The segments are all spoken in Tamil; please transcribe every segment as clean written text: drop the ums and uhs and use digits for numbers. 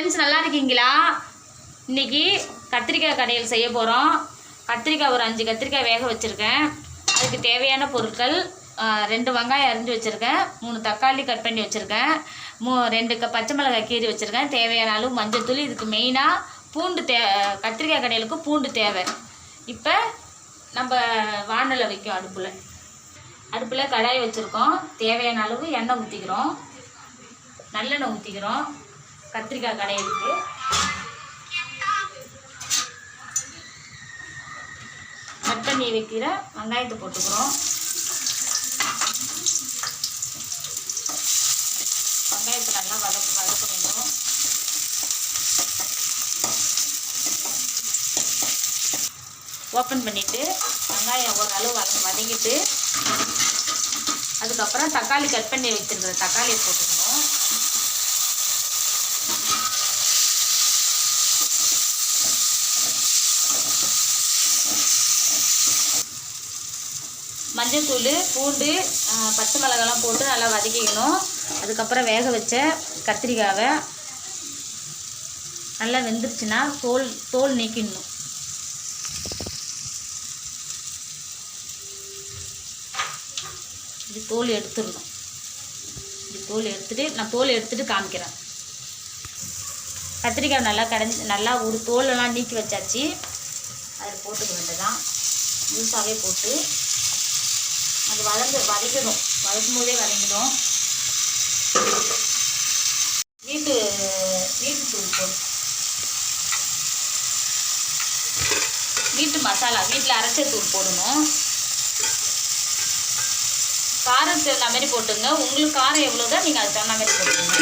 ஃப்ரெண்ட்ஸ் நல்லா இருக்கீங்களா? இன்றைக்கி கத்திரிக்காய் கடையில் செய்ய போகிறோம். கத்திரிக்காய் ஒரு 5 கத்திரிக்காய் வேக வச்சுருக்கேன். அதுக்கு தேவையான பொருட்கள் 2 வெங்காயம் அரிஞ்சு வச்சுருக்கேன், 3 தக்காளி கட் பண்ணி வச்சுருக்கேன், 2 பச்சை மிளகாய் கீறி வச்சுருக்கேன், தேவையான அளவு மஞ்சள்தூள். இதுக்கு மெயினாக பூண்டு கத்திரிக்காய் கடையிலுக்கு பூண்டு தேவை. இப்போ நம்ம வானலை வைக்கும் அடுப்பில் கடாய் வச்சுருக்கோம். தேவையான அளவு எண்ணெய் ஊற்றிக்கிறோம், நல்லெண்ணெய் ஊற்றிக்கிறோம். கத்திரிக்காய் கடையிலுக்கு கட் பண்ணி வைக்கிற வெங்காயத்தை போட்டுக்கிறோம். வெங்காயத்தை நல்லா வதக்க வேண்டும். ஓப்பன் பண்ணிவிட்டு வெங்காயம் ஓரளவு வதங்கிட்டு அதுக்கப்புறம் தக்காளி கட் பண்ணி வச்சுருக்கிற தக்காளியை போட்டுக்கணும். மஞ்சள்தூள், பூண்டு, பச்சை மிளகாலாம் போட்டு நல்லா வதக்கிக்கணும். அதுக்கப்புறம் வேக வச்ச கத்திரிக்காவை நல்லா வெந்துருச்சுன்னா தோல் நீக்கிடணும். இது தோல் எடுத்துடணும். நான் தோல் எடுத்துட்டு காமிக்கிறேன். கத்திரிக்காய் நல்லா ஒரு தோலெல்லாம் நீக்கி வச்சாச்சு. அதில் போட்டுக்க வேண்டியதான். முழுசாகவே போட்டு அது வதக்கிடும். வதக்கும் போதே வதங்கிடும். வீட்டு தூள் போடும். வீட்டு மசாலா, வீட்டில் அரைச்ச தூள் போடணும். காரத்துக்கு தகுந்த மாதிரி போட்டுங்க. உங்களுக்கு காரம் எவ்வளோதோ நீங்கள் அதுக்கு தகுந்த மாதிரி போட்டுங்க.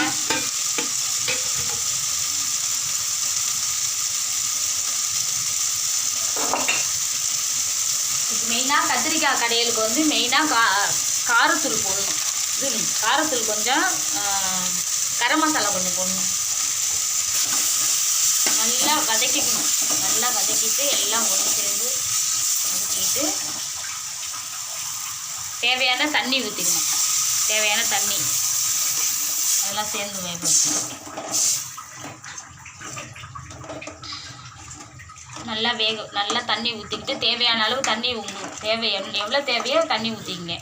மெயினாக கத்திரிக்காய் கடையிலுக்கு வந்து மெயினாக காரத்தூள் போடணும். காரத்தூள் கொஞ்சம், கரம் மசாலா கொஞ்சம் போடணும். நல்லா வதக்கிக்கணும். நல்லா வதக்கிட்டு எல்லாம் ஒன்று சேர்ந்து வதக்கிட்டு தேவையான தண்ணி ஊற்றிக்கணும். தேவையான தண்ணி அதெல்லாம் சேர்ந்து வேகணும். நல்லா தண்ணி ஊற்றிக்கிட்டு தேவையான அளவு தண்ணி உங்களுக்கு எவ்வளோ தேவையோ தண்ணி ஊற்றிக்கிங்க.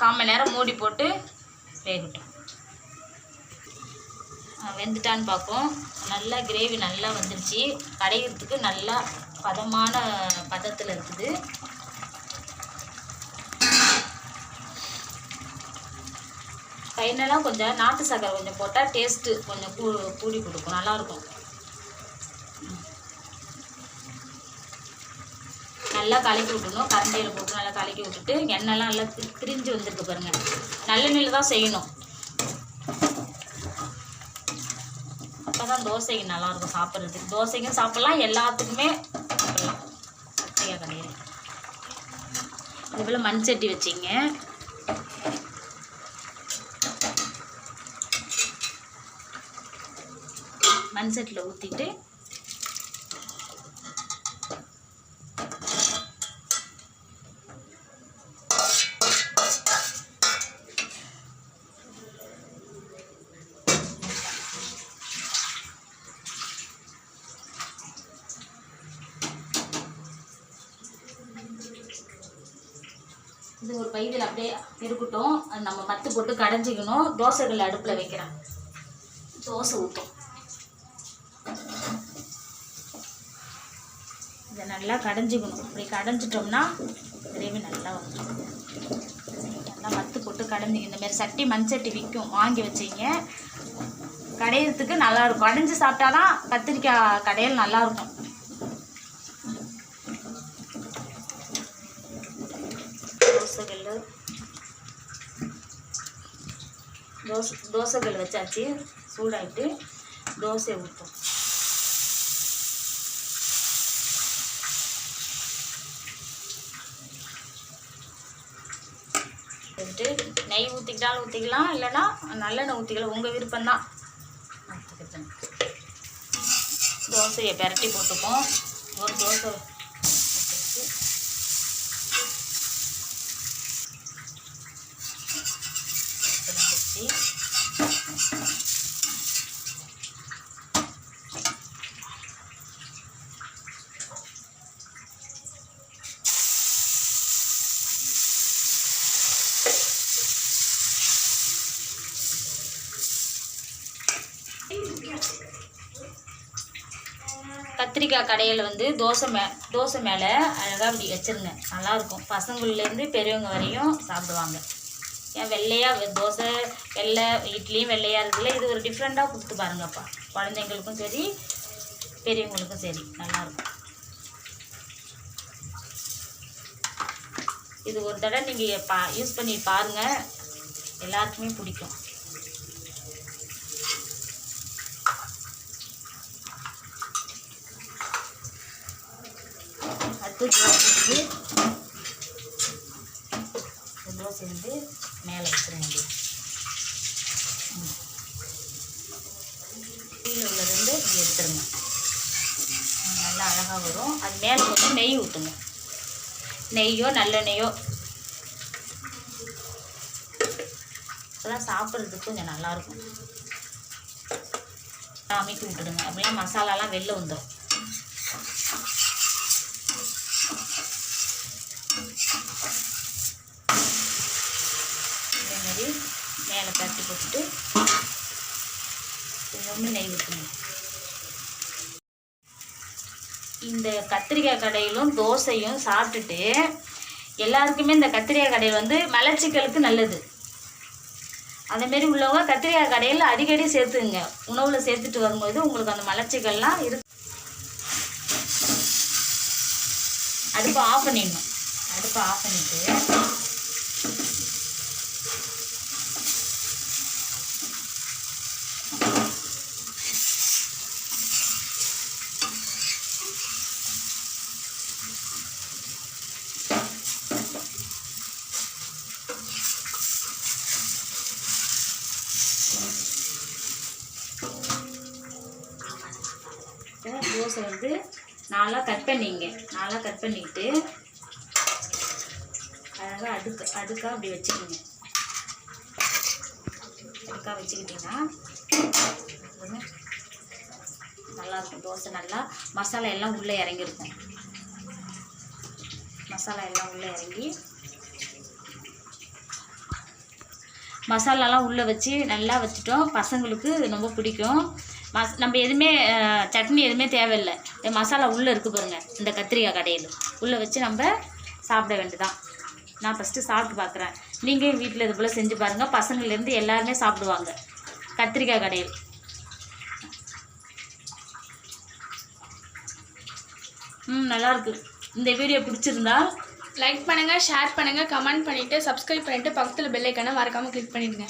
கால் நேரம் மூடி போட்டு வேகட்டும். வெந்துட்டான்னு பார்ப்போம். நல்லா கிரேவி நல்லா வந்துடுச்சு. கடையிறதுக்கு நல்லா பதமான பதத்தில் இருக்குது. ஃபைனலாக கொஞ்சம் நாட்டு சர்க்கரை கொஞ்சம் போட்டால் டேஸ்ட்டு கொஞ்சம் கூடி கொடுக்கும், நல்லாயிருக்கும். நல்லா கலக்கி விட்டுணும். கரண்டியில் போட்டு நல்லா கலக்கி விட்டுட்டு எண்ணெய்லாம் நல்லா பிரிஞ்சு வந்துருக்கு பாருங்கள். நல்லெண்ணெயில் தான் செய்யணும். அப்போ தான் தோசைக்கு நல்லாயிருக்கும் சாப்பிட்றதுக்கு. தோசைக்கும் சாப்பிட்லாம், எல்லாத்துக்குமே சாப்பிட்லாம். கத்திரிக்காய் கடையில் இதுபோல் மண் சட்டி வச்சிங்க. மண் சட்டியில் ஊற்றிட்டு இது ஒரு பையில் அப்படியே இருக்கட்டும். அது நம்ம மத்து போட்டு கடைஞ்சிக்கணும். தோசைகள் அடுப்பில் வைக்கிறேன். தோசை ஊற்றும். இதை நல்லா கடைஞ்சிக்கணும். அப்படி கடைஞ்சிட்டோம்னா கிரேவி நல்லா வந்துடும். நல்லா மத்து போட்டு கடைஞ்சிங்க. இந்தமாரி சட்டி மண் சட்டி விற்கும், வாங்கி வச்சிங்க. கடையிறதுக்கு நல்லாயிருக்கும். கடைஞ்சி சாப்பிட்டா தான் கத்திரிக்காய் கடையில் நல்லாயிருக்கும். தோசைகள் வச்சாச்சு. சூடாகிட்டு தோசை ஊற்றும். நெய் ஊற்றிக்கிட்டாலும் ஊற்றிக்கலாம், இல்லைன்னா நல்லெண்ணெய் ஊற்றிக்கலாம். உங்கள் விருப்பம்தான். தோசையை பெரட்டி போட்டுப்போம். ஒரு தோசை கத்திரிக்காய் கடையில் வந்து தோசை மேலே அழகாக அப்படி வச்சுருங்க. நல்லாயிருக்கும். பசங்கள்லேருந்து பெரியவங்க வரையும் சாப்பிடுவாங்க. ஏன் வெள்ளையாக தோசை வெள்ளை இட்லியும் வெள்ளையாக இருக்குல்ல, இது ஒரு டிஃப்ரெண்ட்டாக கொடுத்து பாருங்கப்பா. குழந்தைங்களுக்கும் சரி பெரியவங்களுக்கும் சரி நல்லாயிருக்கும். இது ஒரு தடவை நீங்கள் யூஸ் பண்ணி பாருங்கள், எல்லாருக்குமே பிடிக்கும். அடுத்து தோசை வந்து மேலே வச்சுருங்க. கீழே உள்ள ரெண்டு இப்படி எடுத்துருங்க. நல்லா அழகாக வரும். அது மேலே கொஞ்சம் நெய் ஊற்றுங்க. நெய்யோ நல்லெண்ணெய்யோ, அதெல்லாம் சாப்பிட்றதுக்கு கொஞ்சம் நல்லாயிருக்கும். அமைக்கி விட்டுடுங்க. அப்படிலாம் மசாலாலாம் வெளில வந்துடும். இதேமாரி மேலே தட்டி போட்டுட்டு கொஞ்சம் நெய் ஊற்றுங்க. இந்த கத்திரிக்காய் கடையிலும் தோசையும் சாப்பிட்டுட்டு எல்லாருக்குமே இந்த கத்திரிக்காய் கடையில் வந்து மலச்சிக்கலுக்கு நல்லது. அதேமாரி உள்ளவங்க கத்திரிக்காய் கடையில் அடிக்கடி சேர்த்துங்க. உணவில் சேர்த்துட்டு வரும்போது உங்களுக்கு அந்த மலச்சிக்கல்லாம் அடுப்பை ஆஃப் பண்ணிடணும். அடுப்பை ஆஃப் பண்ணிவிட்டு தோசை வந்து நாலாக கட் பண்ணிக்கிட்டு அழகாக அடுக்காக அப்படி வச்சுக்கோங்க. அடுக்காக வச்சுக்கிட்டிங்கன்னா நல்லாயிருக்கும். தோசை நல்லா மசாலா எல்லாம் உள்ளே இறங்கியிருக்கும். மசாலாலாம் உள்ளே வச்சு நல்லா வச்சுட்டோம். பசங்களுக்கு ரொம்ப பிடிக்கும். நம்ம எதுவுமே சட்னி எதுவுமே தேவையில்லை. மசாலா உள்ளே இருக்குது பாருங்கள். இந்த கத்திரிக்காய் கடையில் உள்ளே வச்சு நம்ம சாப்பிட வேண்டியதான். நான் ஃபஸ்ட்டு சாப்பிட்டு பார்க்குறேன். நீங்கள் வீட்டில் இது போல் செஞ்சு பாருங்கள். பசங்கள்லேருந்து எல்லாருமே சாப்பிடுவாங்க கத்திரிக்காய் கடையில். நல்லாயிருக்கு. இந்த வீடியோ பிடிச்சிருந்தா லைக் பண்ணுங்கள், ஷேர் பண்ணுங்கள், கமெண்ட் பண்ணிவிட்டு சப்ஸ்கிரைப் பண்ணிவிட்டு பக்கத்தில் பெல் ஐக்கானை மறக்காமல் கிளிக் பண்ணிடுங்க.